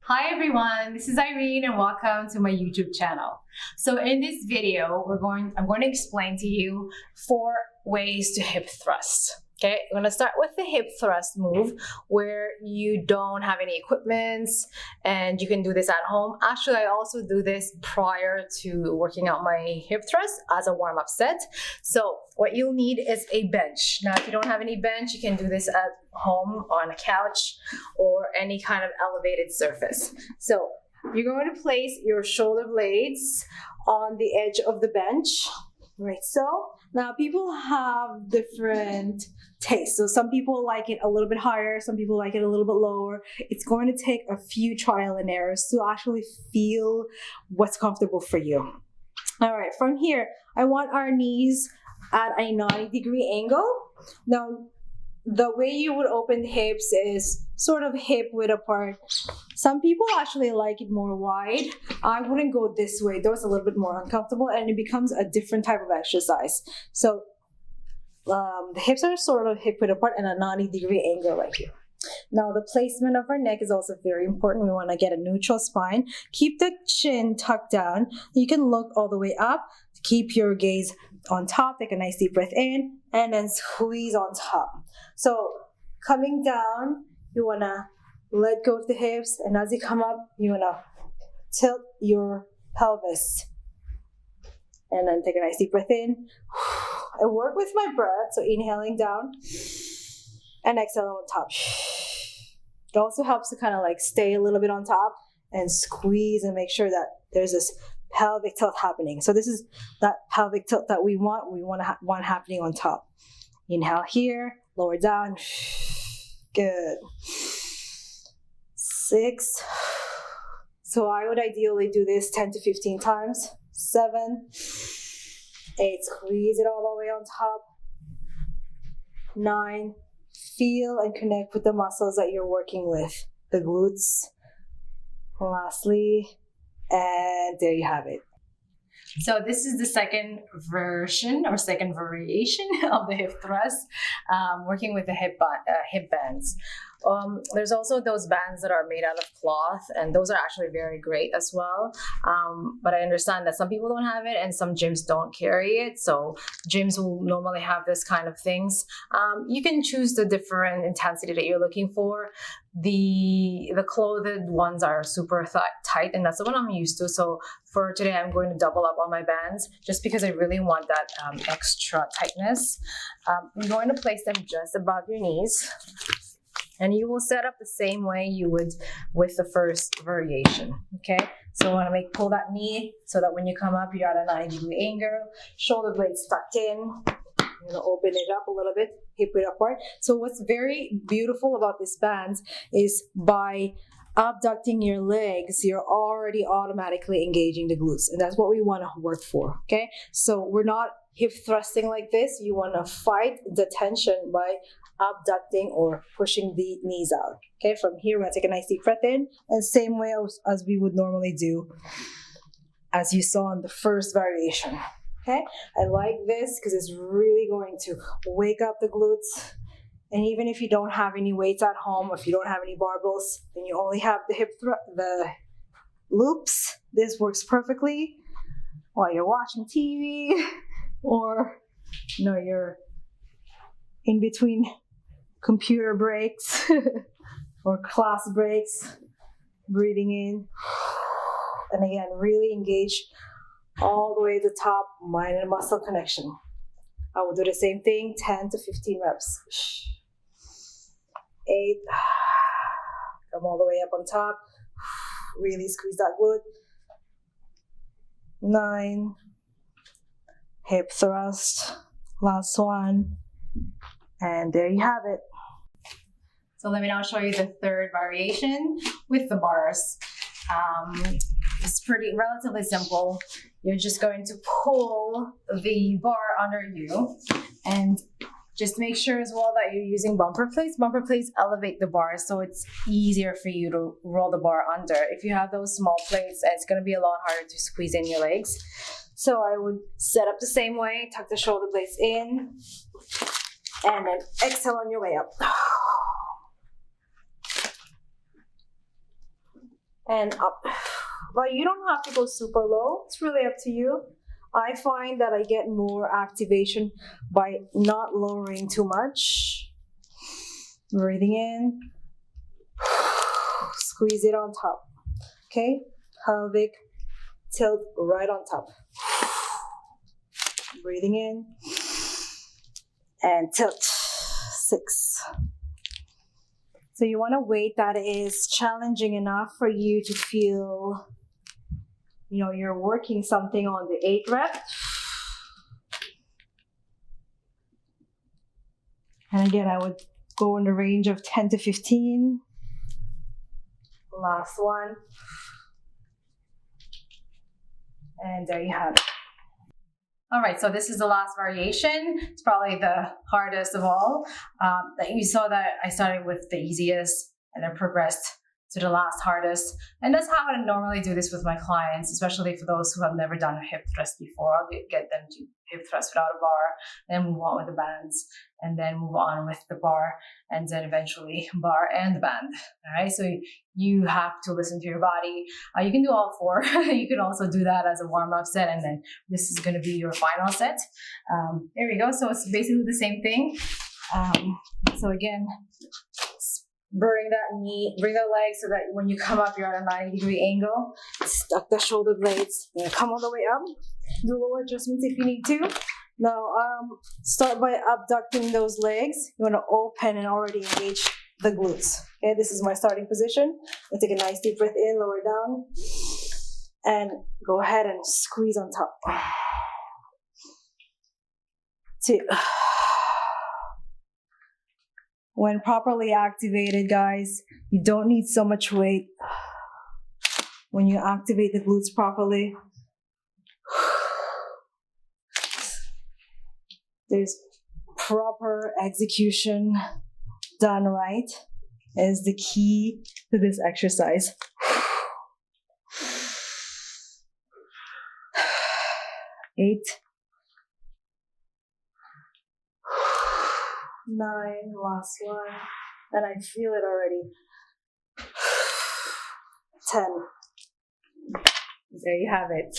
Hi everyone, this is Irene and welcome to my YouTube channel. So in this video, I'm going to explain to you 4 ways to hip thrust. Okay, I'm going to start with the hip thrust move where you don't have any equipment and you can do this at home. Actually, I also do this prior to working out my hip thrust as a warm-up set. So what you'll need is a bench. Now, if you don't have any bench, you can do this at home on a couch or any kind of elevated surface. So you're going to place your shoulder blades on the edge of the bench, right? So now people have different tastes. So some people like it a little bit higher, some people like it a little bit lower. It's going to take a few trial and errors to actually feel what's comfortable for you. All right, from here, I want our knees at a 90-degree angle. Now, the way you would open the hips is sort of hip width apart. Some people actually like it more wide. I wouldn't go this way. That was a little bit more uncomfortable and it becomes a different type of exercise. So the hips are sort of hip width apart and a 90-degree angle right here. Now the placement of our neck is also very important. We want to get a neutral spine. Keep the chin tucked down. You can look all the way up. Keep your gaze on top. Take a nice deep breath in and then squeeze on top. So coming down, you want to let go of the hips, and as you come up, you want to tilt your pelvis. And then take a nice deep breath in. I work with my breath, so inhaling down and exhaling on top. It also helps to kind of like stay a little bit on top and squeeze and make sure that there's this pelvic tilt happening. So this is that pelvic tilt that we want happening on top. Inhale here, lower down. Good. 6. So I would ideally do this 10 to 15 times. 7, 8, squeeze it all the way on top. 9, feel and connect with the muscles that you're working with, the glutes. Lastly, and there you have it. So this is the second version or second variation of the hip thrust, working with the hip bands. There's also those bands that are made out of cloth, and those are actually very great as well. But I understand that some people don't have it and some gyms don't carry it. So gyms will normally have this kind of things. You can choose the different intensity that you're looking for. The clothed ones are super tight, and that's the one I'm used to. So for today, I'm going to double up on my bands just because I really want that extra tightness. I'm going to place them just above your knees. And you will set up the same way you would with the first variation, okay? So I want to pull that knee so that when you come up, you're at a 90-degree angle, shoulder blades tucked in. I'm going to open it up a little bit, hip width apart. So what's very beautiful about these bands is by abducting your legs, you're already automatically engaging the glutes. And that's what we want to work for, okay? So we're not hip thrusting like this. You want to fight the tension by abducting or pushing the knees out. Okay, from here, we're going to take a nice deep breath in, and same way as we would normally do, as you saw in the first variation. Okay, I like this because it's really going to wake up the glutes. And even if you don't have any weights at home, if you don't have any barbells, and you only have the loops, this works perfectly while you're watching TV or you're in between computer breaks or class breaks, breathing in. And again, really engage all the way to the top, mind and muscle connection. I will do the same thing, 10 to 15 reps. 8, come all the way up on top, really squeeze that glute. 9, hip thrust, last one, and there you have it. So let me now show you the third variation with the bars. It's relatively simple. You're just going to pull the bar under you, and just make sure as well that you're using bumper plates. Bumper plates elevate the bar, so it's easier for you to roll the bar under. If you have those small plates, it's going to be a lot harder to squeeze in your legs. So I would set up the same way, tuck the shoulder blades in, and then exhale on your way up. and up. But you don't have to go super low. It's really up to you. I find that I get more activation by not lowering too much. Breathing in. Squeeze it on top. Okay? Pelvic tilt right on top. Breathing in. And tilt. 6. So you want a weight that is challenging enough for you to feel, you're working something on the 8 rep. And again, I would go in the range of 10 to 15. Last one. And there you have it. All right, so this is the last variation. It's probably the hardest of all. That you saw that I started with the easiest and then progressed to the last hardest. And that's how I normally do this with my clients, especially for those who have never done a hip thrust before. I'll get them to hip thrust without a bar, then move on with the bands, and then move on with the bar, and then eventually bar and the band. All right, so you have to listen to your body. You can do all 4. You can also do that as a warm-up set, and then this is going to be your final set. There we go. So it's basically the same thing. So again, bring the legs so that when you come up, you're at a 90-degree angle. Stuck the shoulder blades. You're gonna come all the way up. Do lower adjustments if you need to. Now, start by abducting those legs. You want to open and already engage the glutes. Okay, this is my starting position. I'm gonna take a nice deep breath in, lower down, and go ahead and squeeze on top. 2. When properly activated, guys, you don't need so much weight. When you activate the glutes properly, there's proper execution done right is the key to this exercise. 8. 9, last one, and I feel it already. 10. There you have it.